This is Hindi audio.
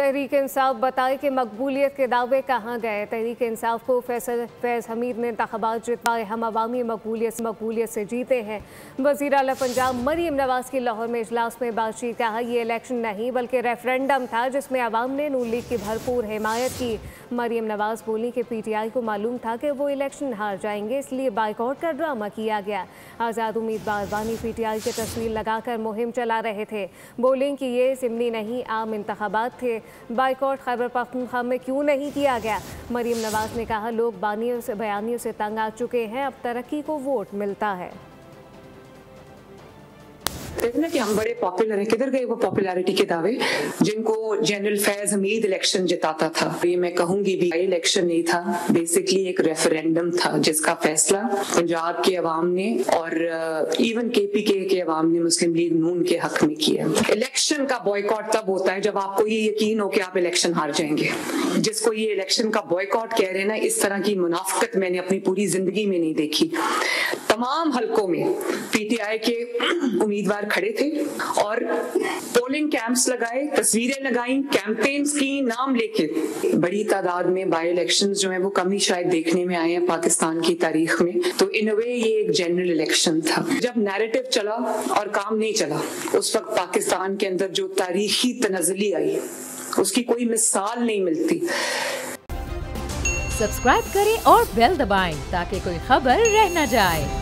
तहरीक इंसाफ बताए कि मकबूलियत के दावे कहाँ गए। तहरीक इंसाफ को फैज़ हमीद ने इंतखाबात जितवाए, हम अवामी मकबूलियत से जीते हैं। वज़ीर आला पंजाब मरीम नवाज़ की लाहौर में इजलास में बातचीत, कहा ये इलेक्शन नहीं बल्कि रेफरेंडम था जिसमें अवाम ने नून लीग की भरपूर हिमायत की। मरीम नवाज़ बोली कि PTI को मालूम था कि वो इलेक्शन हार जाएंगे, इसलिए बाइकआउट का ड्रामा किया गया। आज़ाद उम्मीदवार बानी PTI की तस्वीर लगाकर मुहिम चला रहे थे। बोलें कि ये ज़िमनी नहीं, आम इंतखाबात थे। बाइकआउट खैबर पख्तूनख्वा में क्यों नहीं किया गया? मरीम नवाज़ ने कहा लोग बयानियों से तंग आ चुके हैं, अब तरक्की को वोट मिलता है। देखना कि हम बड़े पॉपुलर हैं, किधर गए वो पॉपुलैरिटी के दावे जिनको जनरल फैज हमीद इलेक्शन जिताता था। ये मैं कहूंगी भी इलेक्शन नहीं था, बेसिकली एक रेफरेंडम था जिसका फैसला पंजाब के अवाम ने और इवन KPK के अवाम ने मुस्लिम लीग नून के हक में किया। इलेक्शन का बॉयकॉट तब होता है जब आपको ये यकीन हो कि आप इलेक्शन हार जाएंगे। जिसको ये इलेक्शन का बॉयकॉट कह रहे हैं ना, इस तरह की मुनाफिकत मैंने अपनी पूरी जिंदगी में नहीं देखी। तमाम हलकों में PTI के उम्मीदवार खड़े थे और पोलिंग कैंप्स लगाए, तस्वीरें लगाई, कैंपेन्स की, नाम लेके। बड़ी तादाद में बाई इलेक्शंस जो है वो कम ही शायद देखने में आए हैं पाकिस्तान की तारीख में। तो इन अ वे ये एक जनरल इलेक्शन था। जब नैरेटिव चला और काम नहीं चला, उस वक्त पाकिस्तान के अंदर जो तारीखी तनज़्ज़ुली आई उसकी कोई मिसाल नहीं मिलती। सब्सक्राइब करें और बेल दबाएं ताकि कोई खबर रह न जाए।